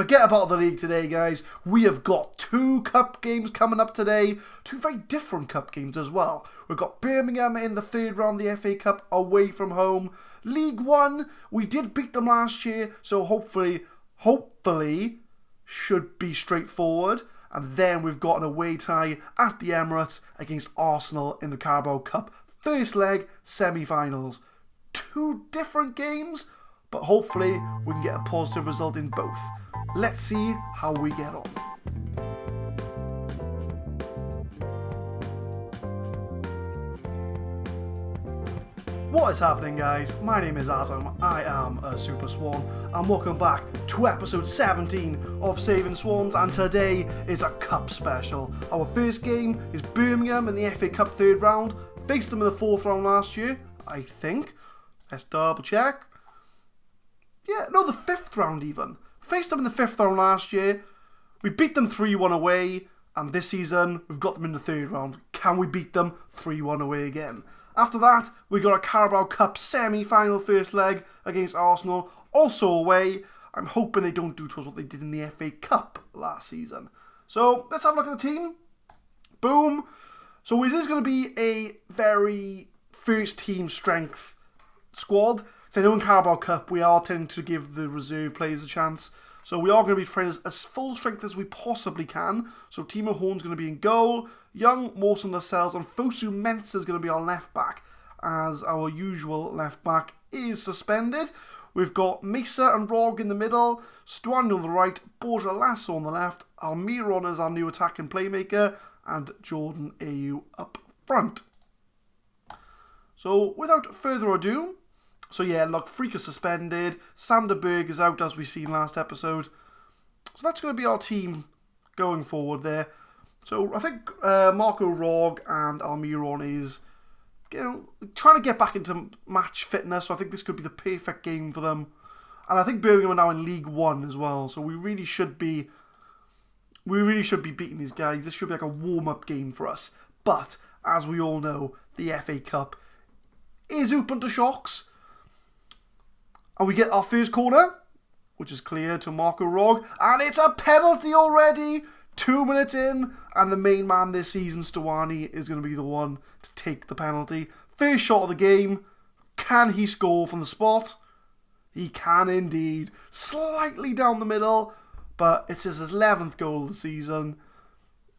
Forget about the league today, guys. We have got 2 cup games coming up today. 2 very different cup games as well. We've got Birmingham in the 3rd round of the FA Cup away from home. League 1, we did beat them last year, so hopefully, should be straightforward. And then we've got an away tie at the Emirates against Arsenal in the Carabao Cup first leg semi-finals. 2 different games, but hopefully we can get a positive result in both. Let's see how we get on. What is happening, guys? My name is Adam, I am a Super Swan, and welcome back to episode 17 of Saving Swans, and today is a cup special. Our first game is Birmingham in the FA Cup 3rd round. Faced them in the 4th round last year, I think. Let's double check. Yeah, no, the 5th round even. Faced them in the 5th round last year. We beat them 3-1 away, and this season we've got them in the 3rd round. Can we beat them 3-1 away again? After that, we got a Carabao Cup Semi Final first leg against Arsenal, also away. I'm hoping they don't do to us what they did in the FA Cup last season. So, let's have a look at the team. Boom. So, it is going to be a very first team strength squad. So, I know in Carabao Cup, we are tending to give the reserve players a chance. So, we are going to be trying as full strength as we possibly can. So, Timo Horn's going to be in goal. Young, Mawson Lascelles, and Fosu Mensah is going to be our left back, as our usual left back is suspended. We've got Mesa and Rog in the middle, Stuani on the right, Borja Lasso on the left, Almiron as our new attacking playmaker, and Jordan Ayew up front. So, without further ado, so yeah, look, Freak is suspended, Sander Berg is out as we seen last episode. So that's going to be our team going forward there. So I think Marco Rog and Almiron is, trying to get back into match fitness. So I think this could be the perfect game for them. And I think Birmingham are now in League 1 as well. So we really should be beating these guys. This should be like a warm-up game for us. But as we all know, the FA Cup is open to shocks. And we get our first corner, which is clear to Marco Rog. And it's a penalty already! 2 minutes in, and the main man this season, Stuani, is going to be the one to take the penalty. First shot of the game. Can he score from the spot? He can indeed. Slightly down the middle, but it's his 11th goal of the season.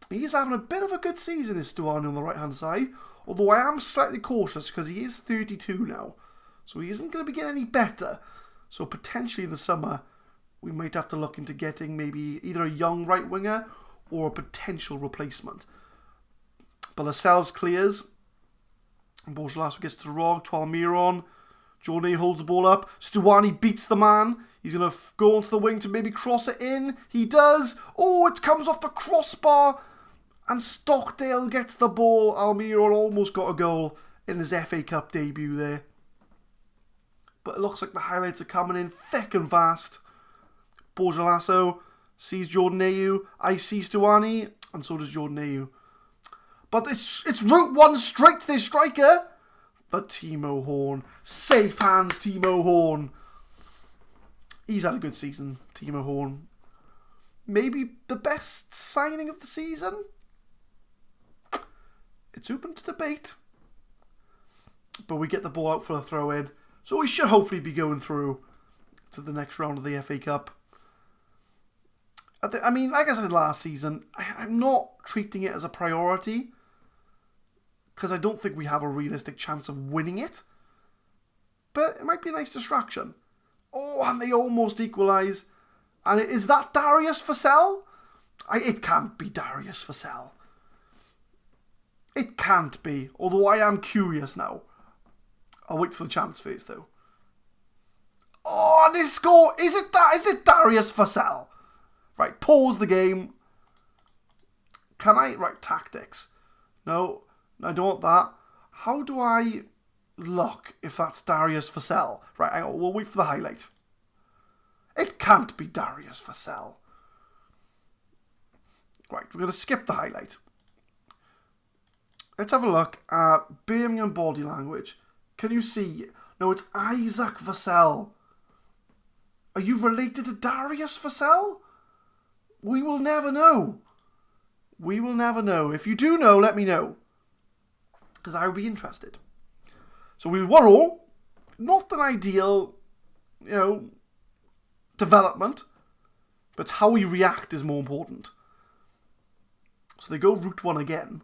He's having a bit of a good season, is Stuani on the right-hand side. Although I am slightly cautious because he is 32 now. So he isn't going to be getting any better. So potentially in the summer, we might have to look into getting maybe either a young right winger or a potential replacement. But Lascelles clears. Borja Lasso gets to Rog, to Almiron. Jordan holds the ball up. Stuani beats the man. He's going to go onto the wing to maybe cross it in. He does. Oh, it comes off the crossbar. And Stockdale gets the ball. Almiron almost got a goal in his FA Cup debut there. But it looks like the highlights are coming in thick and fast. Borja Lasso sees Jordan Ayew. I see Stuani, and so does Jordan Ayew. But it's route 1 straight to their striker. But Timo Horn. Safe hands, Timo Horn. He's had a good season, Timo Horn. Maybe the best signing of the season? It's open to debate. But we get the ball out for a throw-in. So we should hopefully be going through to the next round of the FA Cup. I mean, like I said last season, I'm not treating it as a priority because I don't think we have a realistic chance of winning it. But it might be a nice distraction. Oh, and they almost equalise. And is that Darius Vassell? It can't be Darius Vassell. It can't be, although I am curious now. I'll wait for the chance first, though. Oh, and this score! Is it Darius Vassell? Right, pause the game. Can I... Right, tactics. No, I don't want that. How do I look if that's Darius Vassell? Right, hang on, we'll wait for the highlight. It can't be Darius Vassell. Right, we're going to skip the highlight. Let's have a look at Birmingham body language. Can you see? No, it's Isaac Vassell. Are you related to Darius Vassell? We will never know. We will never know. If you do know, let me know. Because I would be interested. So we won all. Not an ideal, development. But how we react is more important. So they go Route 1 again.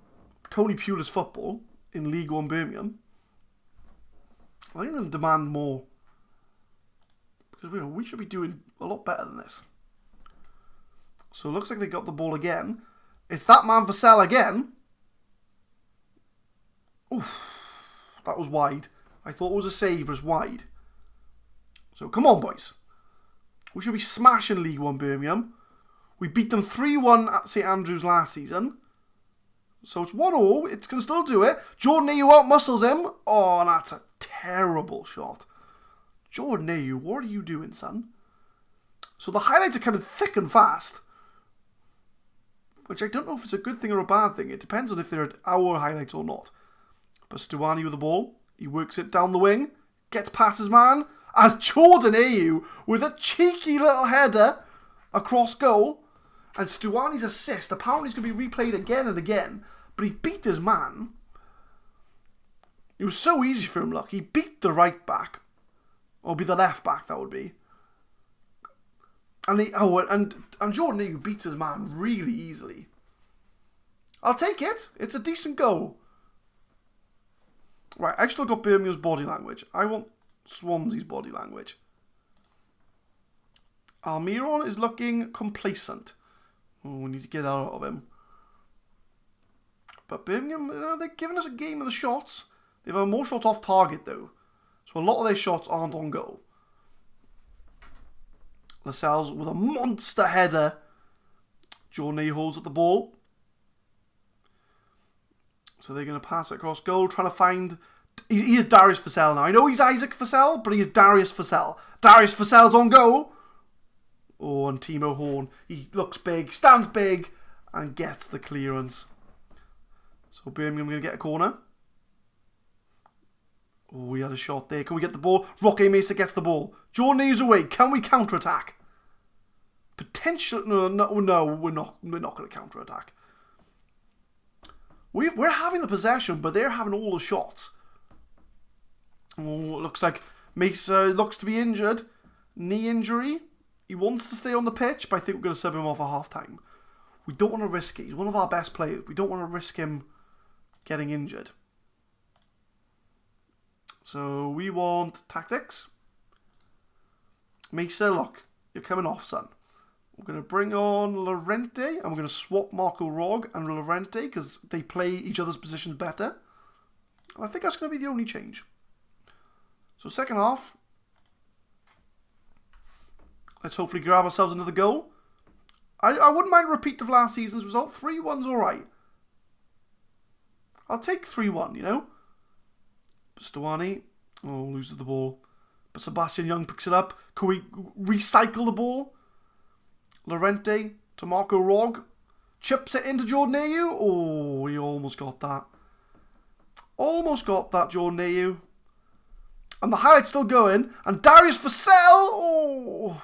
Tony Pulis football in League 1 Birmingham. I think they'll demand more. Because we should be doing a lot better than this. So it looks like they got the ball again. It's that man Vassell again. Oof. That was wide. I thought it was a save, but it's wide. So come on, boys. We should be smashing League 1 Birmingham. We beat them 3-1 at St Andrews last season. So it's 1-0. It can still do it. Jordan Ayew out-muscles him. Oh, and that's a terrible shot. Jordan Ayew, what are you doing, son? So the highlights are coming thick and fast. Which I don't know if it's a good thing or a bad thing. It depends on if they're our highlights or not. But Stuani with the ball. He works it down the wing. Gets past his man. And Jordan Ayew with a cheeky little header across goal. And Stuani's assist apparently is going to be replayed again and again. But he beat his man. It was so easy for him, look. He beat the right back. Or be the left back, that would be. And Jordan Ayew beats his man really easily. I'll take it. It's a decent goal. Right, I've still got Birmingham's body language. I want Swansea's body language. Almiron is looking complacent. Oh, we need to get that out of him. But Birmingham, they're giving us a game of the shots. They've had more shots off target, though. So a lot of their shots aren't on goal. Lascelles with a monster header. Jordan Ayew holds at the ball. So they're going to pass it across goal, trying to find... He is Darius Vassell now. I know he's Isaac Vassell, but he is Darius Vassell. Darius Vassell's on goal. Oh, and Timo Horn. He looks big, stands big, and gets the clearance. So Birmingham going to get a corner. Oh, we had a shot there. Can we get the ball? Roque Mesa gets the ball. Jordan Ayew's away. Can we counter-attack? Potential... No, we're not going to counter-attack. We're having the possession, but they're having all the shots. Oh, it looks like Mesa looks to be injured. Knee injury. He wants to stay on the pitch, but I think we're going to sub him off at half-time. We don't want to risk it. He's one of our best players. We don't want to risk him getting injured. So we want tactics. Mesa, look. You're coming off, son. We're going to bring on Lorente, and we're going to swap Marco Rog and Lorente because they play each other's positions better. And I think that's going to be the only change. So second half. Let's hopefully grab ourselves another goal. I wouldn't mind a repeat of last season's result. 3-1's alright. I'll take 3-1, Stuani, loses the ball. But Sebastian Young picks it up. Can we recycle the ball? Lorente to Marco Rog. Chips it into Jordan Ayew. Oh, he almost got that. Almost got that, Jordan Ayew. And the highlight's still going. And Darius Vassell. Oh,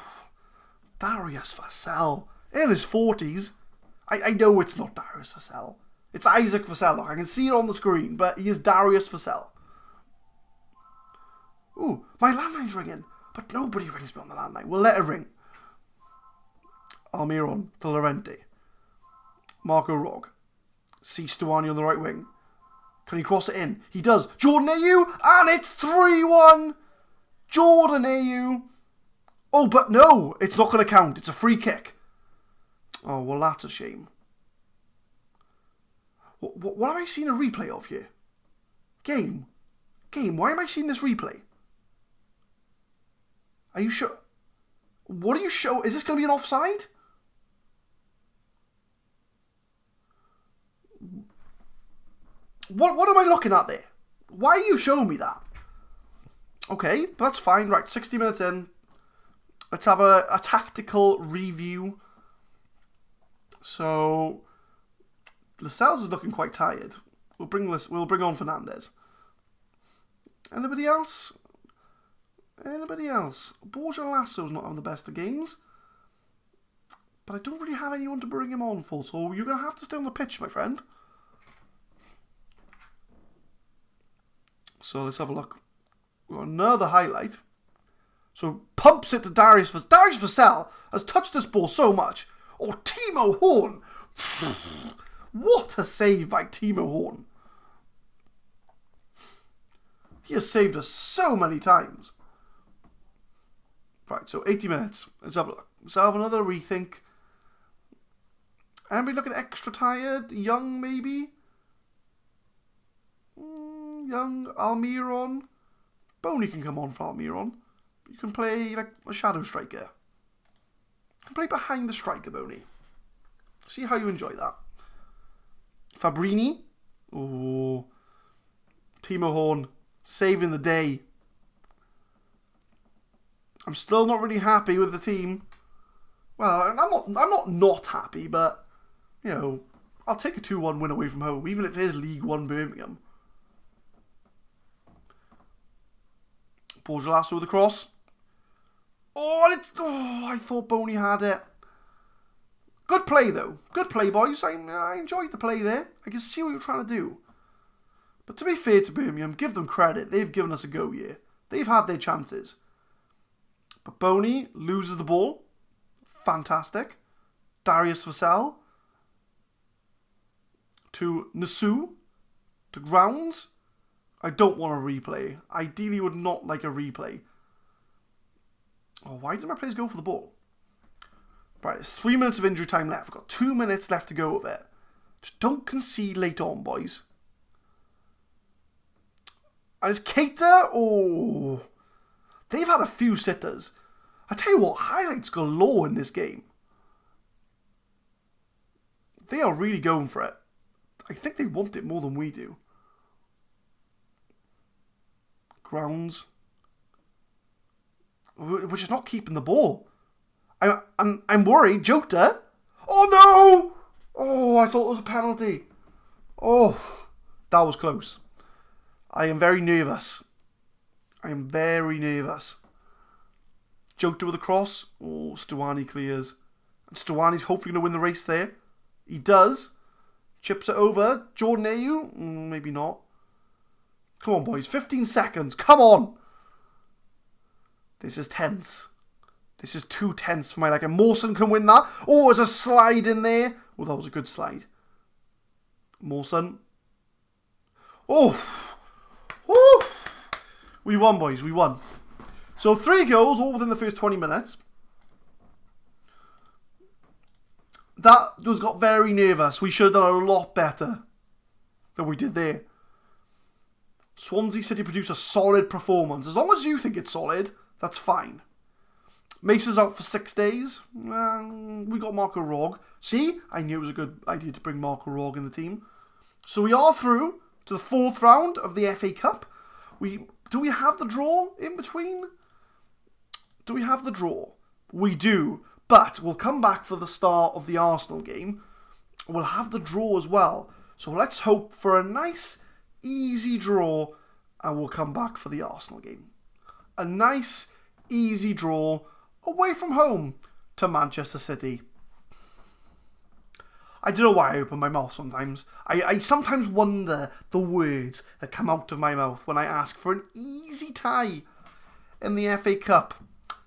Darius Vassell. In his 40s. I know it's not Darius Vassell. It's Isaac Vassell. Look, I can see it on the screen. But he is Darius Vassell. Ooh, my landline's ringing. But nobody rings me on the landline. We'll let it ring. Almiron to Lorente. Marco Rog. See Stuani on the right wing. Can he cross it in? He does. Jordan Ayew. And it's 3-1. Jordan Ayew. Oh, but no. It's not going to count. It's a free kick. Oh, well, that's a shame. What am I seeing a replay of here? Game. Why am I seeing this replay? Are you sure? What are you show? Is this going to be an offside? What am I looking at there? Why are you showing me that? Okay, that's fine. Right, 60 minutes in. Let's have a tactical review. So, Lascelles is looking quite tired. We'll bring on Fernandez. Anybody else? Borja Lasso's not having the best of games. But I don't really have anyone to bring him on for, so you're going to have to stay on the pitch, my friend. So let's have a look. We've got another highlight. So pumps it to Darius Vassell has touched this ball so much. Oh, Timo Horn. What a save by Timo Horn. He has saved us so many times. Right, so 80 minutes. Let's have a look. Let's have another rethink. Anybody looking extra tired? Young, maybe? Young Almiron. Boney can come on for Almiron. You can play like a shadow striker. You can play behind the striker, Boney. See how you enjoy that. Fabrini. Oh. Timo Horn saving the day. I'm still not really happy with the team. Well, I'm not happy, but you know, I'll take a 2-1 win away from home, even if it is League One Birmingham. Borgelasso with the cross. Oh, I thought Boney had it. Good play, though. Good play, boys. I enjoyed the play there. I can see what you're trying to do. But to be fair to Birmingham, give them credit. They've given us a go here. They've had their chances. But Boney loses the ball. Fantastic. Darius Vassell. To Nasu. To Grounds. I don't want a replay. Ideally would not like a replay. Oh, why did my players go for the ball? Right, there's 3 minutes of injury time left. We've got 2 minutes left to go with it. Just don't concede late on, boys. And it's Keita. Oh. They've had a few sitters. I tell you what, highlights galore in this game. They are really going for it. I think they want it more than we do. Grounds. We're just not keeping the ball. I'm worried. Jota. Oh no! Oh, I thought it was a penalty. Oh, that was close. I am very nervous. I am very nervous. Jota with a cross. Oh, Stuani clears. And Stuani's hopefully going to win the race there. He does. Chips it over. Jordan Ayew? Maybe not. Come on, boys. 15 seconds. Come on. This is tense. This is too tense for my liking. Mawson can win that. Oh, there's a slide in there. Oh, that was a good slide. Mawson. Oh. Woo. We won, boys. We won. So 3 goals all within the first 20 minutes. That was got very nervous. We should have done a lot better than we did there. Swansea City produced a solid performance. As long as you think it's solid, that's fine. Mason's out for 6 days. We got Marco Rog. See? I knew it was a good idea to bring Marco Rog in the team. So we are through to the 4th round of the FA Cup. Do we have the draw in between? Do we have the draw? We do. But we'll come back for the start of the Arsenal game. We'll have the draw as well. So let's hope for a nice, easy draw. And we'll come back for the Arsenal game. A nice, easy draw away from home to Manchester City. I don't know why I open my mouth sometimes. I sometimes wonder the words that come out of my mouth when I ask for an easy tie in the FA Cup.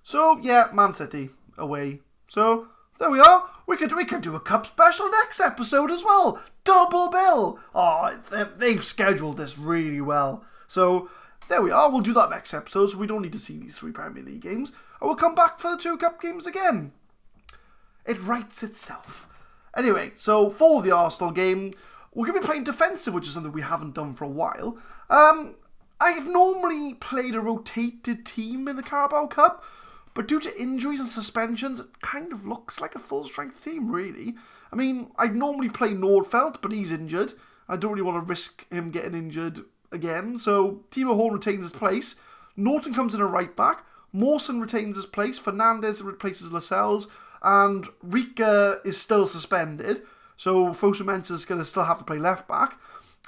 So, yeah, Man City away. So, there we are. We could do a cup special next episode as well. Double bill. Oh, they've scheduled this really well. So, there we are. We'll do that next episode, so we don't need to see these 3 Premier League games. And we'll come back for the 2 cup games again. It writes itself. Anyway, so for the Arsenal game, we're going to be playing defensive, which is something we haven't done for a while. I've normally played a rotated team in the Carabao Cup, but due to injuries and suspensions, it kind of looks like a full-strength team, really. I mean, I'd normally play Nordfeldt, but he's injured. I don't really want to risk him getting injured again, so Timo Horn retains his place. Norton comes in a right-back. Mawson retains his place. Fernandez replaces Lascelles. And Rika is still suspended, so Fosu Mensah is going to still have to play left-back.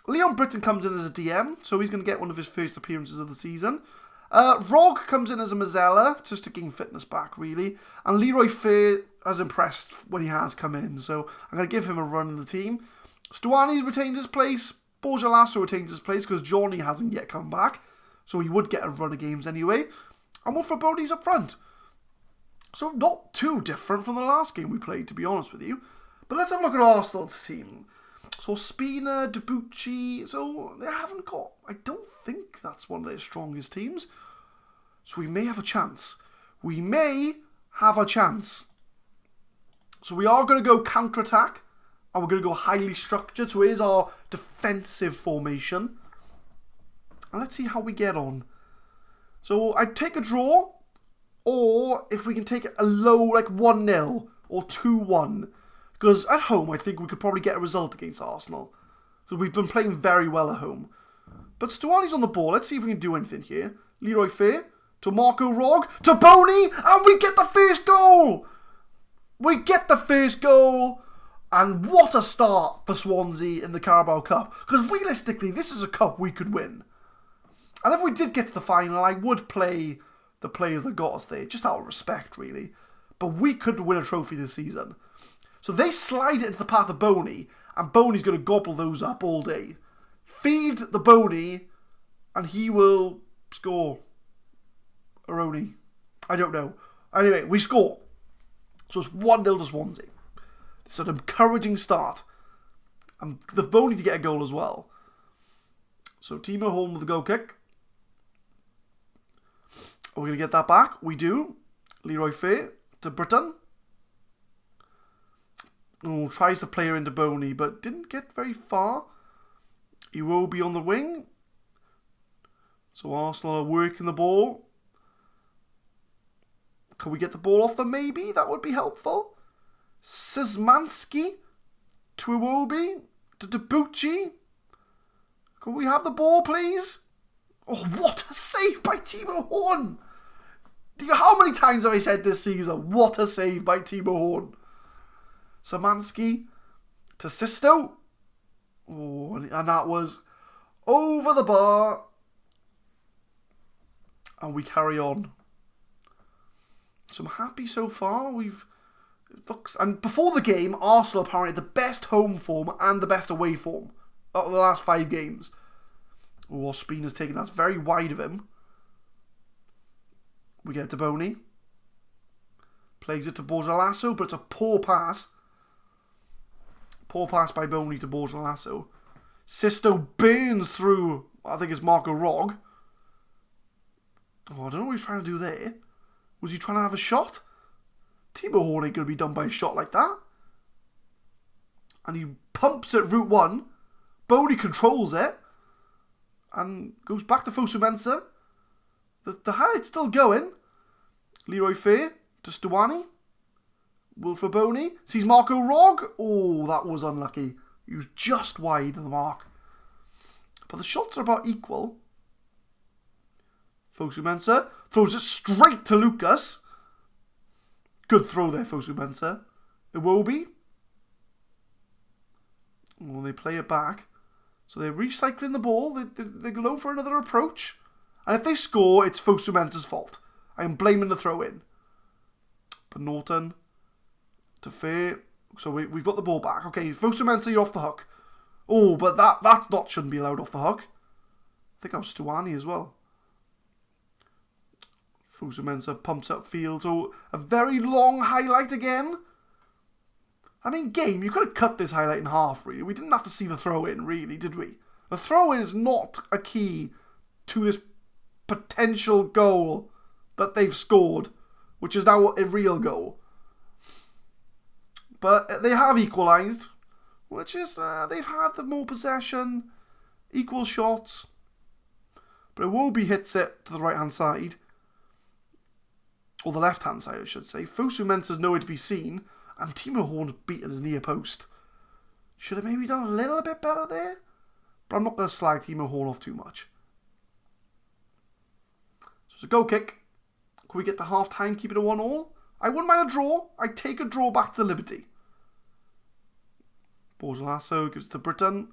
Leon Britton comes in as a DM, so he's going to get one of his first appearances of the season. Rog comes in as a Mazzella, just to gain fitness back, really. And Leroy Fair has impressed when he has come in, so I'm going to give him a run in the team. Stuani retains his place. Borja Lasso retains his place because Johnny hasn't yet come back, so he would get a run of games anyway. And Wilfred Boney's up front. So not too different from the last game we played, to be honest with you. But let's have a look at Arsenal's team. So Spina, Debuchy, so they haven't got... I don't think that's one of their strongest teams. So we may have a chance. We may have a chance. So we are going to go counter-attack. And we're going to go highly structured. So here's our defensive formation. And let's see how we get on. So I'd take a draw. Or if we can take a low, like 1-0 or 2-1. Because at home, I think we could probably get a result against Arsenal. Because we've been playing very well at home. But Stuani's on the ball. Let's see if we can do anything here. Leroy Fair to Marco Rog to Boney. And we get the first goal. We get the first goal. And what a start for Swansea in the Carabao Cup. Because realistically, this is a cup we could win. And if we did get to the final, I would play the players that got us there. Just out of respect, really. But we could win a trophy this season. So they slide it into the path of Boney. And Boney's going to gobble those up all day. Feed the Boney. And he will score. Aroni. I don't know. Anyway, we score. So it's 1-0 to Swansea. It's an encouraging start. And the Boney to get a goal as well. So Timo Horn with the goal kick. Are we going to get that back? We do. Leroy Fair to Britton. Oh, tries to play her into Boney, but didn't get very far. He will be on the wing. So Arsenal are working the ball. Can we get the ball off them maybe? That would be helpful. Szymanski to Iwobi to Debuchy. Can we have the ball, please? Oh, what a save by Timo Horn. How many times have I said this season? What a save by Timo Horn. Szymanski to Sisto. Oh, and that was over the bar. And we carry on. So I'm happy so far. And before the game, Arsenal apparently had the best home form and the best away form out of the last 5 games. Oh, Spina's taken that's very wide of him. We get to Boney. Plays it to Borja Lasso, but it's a poor pass. Poor pass by Boney to Borja Lasso. Sisto burns through, I think it's Marco Rog. Oh, I don't know what he's trying to do there. Was he trying to have a shot? Timo Horn ain't going to be done by a shot like that. And he pumps it route 1. Boney controls it. And goes back to Fosu Mensah. The highlight's still going. Leroy Fair to Stuani. Wilfred Boney. Sees Marco Rog. Oh, that was unlucky. He was just wide of the mark. But the shots are about equal. Fosu Mensah throws it straight to Lucas. Good throw there, Fosu Mensah. Iwobi. Well, they play it back. So they're recycling the ball. They go for another approach. And if they score, it's Fosu Mensah's fault. I am blaming the throw-in. But Norton to Fair. So we've got the ball back. Okay, Fosu Mensah, you're off the hook. Oh, but that not shouldn't be allowed off the hook. I think I was Stuani as well. Fosu Mensah pumps up field. So a very long highlight again. I mean, game, you could have cut this highlight in half, really. We didn't have to see the throw-in, really, did we? The throw-in is not a key to this potential goal that they've scored, which is now a real goal. But they have equalised, which is, they've had the more possession, equal shots. But Iwobi hits it to the right-hand side. Or the left-hand side, I should say. Fosu Mensah's nowhere to be seen. And Timo Horn's beaten his near post. Should have maybe done a little bit better there. But I'm not going to slag Timo Horn off too much. So it's a goal kick. Can we get to half-time, keep it a 1-1? I wouldn't mind a draw. I'd take a draw back to the Liberty. Borja Lasso gives it to Britton.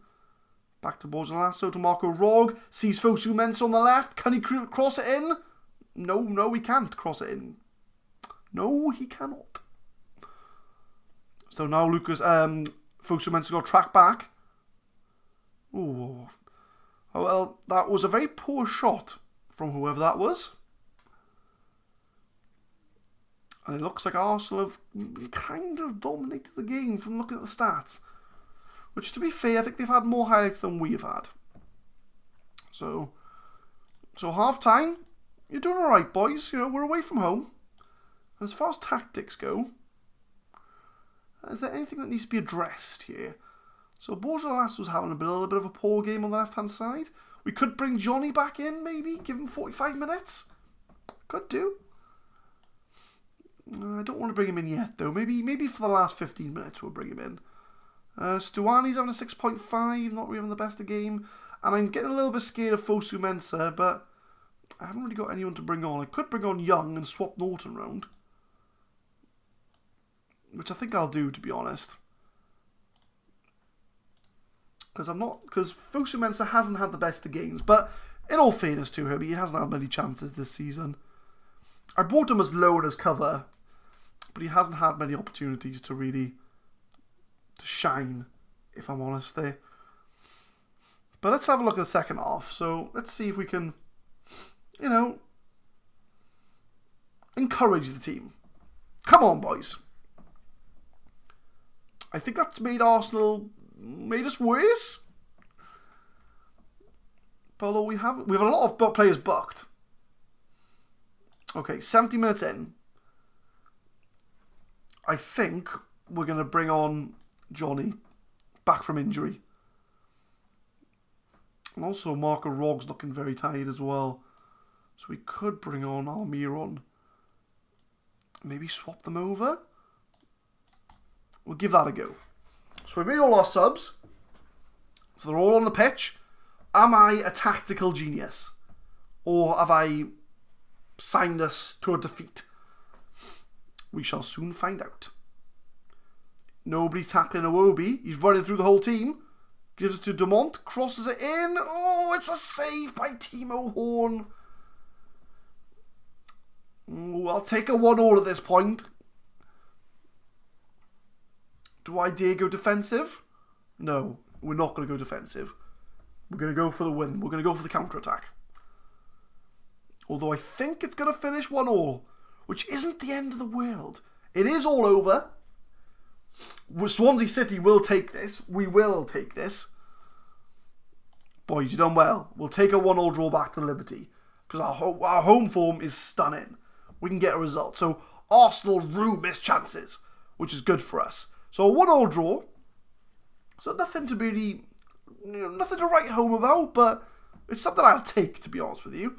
Back to Borja Lasso to Marco Rog. Sees Fosu Mensah on the left. Can he cross it in? No, he can't cross it in. No, he cannot. So now Lucas, Fosu Mensah's got track back. Ooh. Oh, well, that was a very poor shot from whoever that was. And it looks like Arsenal have kind of dominated the game from looking at the stats. Which, to be fair, I think they've had more highlights than we have had. So half time, you're doing alright, boys. You know, we're away from home. And as far as tactics go, is there anything that needs to be addressed here? So Borjalas was having a little bit of a poor game on the left-hand side. We could bring Johnny back in, maybe. Give him 45 minutes. Could do. I don't want to bring him in yet, though. Maybe for the last 15 minutes we'll bring him in. Stuani's having a 6.5, not really having the best of game. And I'm getting a little bit scared of Fosu Mensah, but I haven't really got anyone to bring on. I could bring on Young and swap Norton round. Which I think I'll do, to be honest. Because Fosu Mensah hasn't had the best of games. But in all fairness to him, he hasn't had many chances this season. I bought him as low in his cover, but he hasn't had many opportunities to really shine, if I'm honest there. But let's have a look at the second half. So let's see if we can, you know, encourage the team. Come on, boys. I think that's made us worse. But although we've had a lot of players booked. Okay, 70 minutes in. I think we're going to bring on Johnny, back from injury. And also Marco Rog's looking very tired as well. So we could bring on Almiron. Maybe swap them over. We'll give that a go. So we made all our subs. So they're all on the pitch. Am I a tactical genius? Or have I signed us to a defeat? We shall soon find out. Nobody's tackling Iwobi. He's running through the whole team. Gives it to Dumont. Crosses it in. Oh, it's a save by Timo Horn. Ooh, I'll take a 1-1 at this point. Do I dare go defensive? No, we're not going to go defensive. We're going to go for the win. We're going to go for the counter-attack. Although I think it's going to finish 1-1, which isn't the end of the world. It is all over. Swansea City will take this. We will take this. Boys, you've done well. We'll take a 1-1 draw back to Liberty. Because our home form is stunning. We can get a result. So Arsenal rue missed chances, which is good for us. So a 1-1 draw. So nothing to really, nothing to write home about, but it's something I'll take, to be honest with you.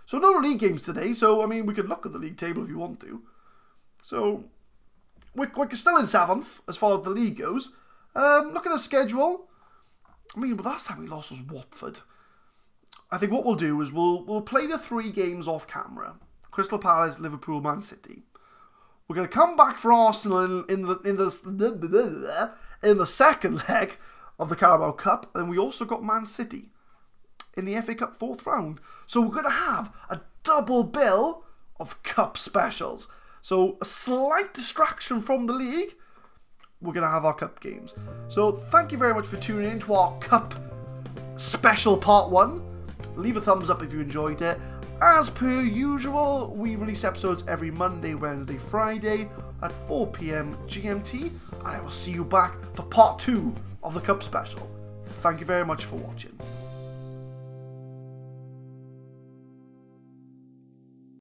So no league games today, so I mean we could look at the league table if you want to. So we're still in 7th as far as the league goes. Looking at the schedule, I mean, the last time we lost was Watford. I think what we'll do is we'll play the 3 games off camera: Crystal Palace, Liverpool, Man City. We're going to come back for Arsenal in the second leg of the Carabao Cup, and we also got Man City in the FA Cup 4th round. So we're going to have a double bill of cup specials. So a slight distraction from the league. We're going to have our cup games. So thank you very much for tuning in to our cup special part 1. Leave a thumbs up if you enjoyed it. As per usual, we release episodes every Monday, Wednesday, Friday at 4 PM GMT. And I will see you back for part 2 of the cup special. Thank you very much for watching.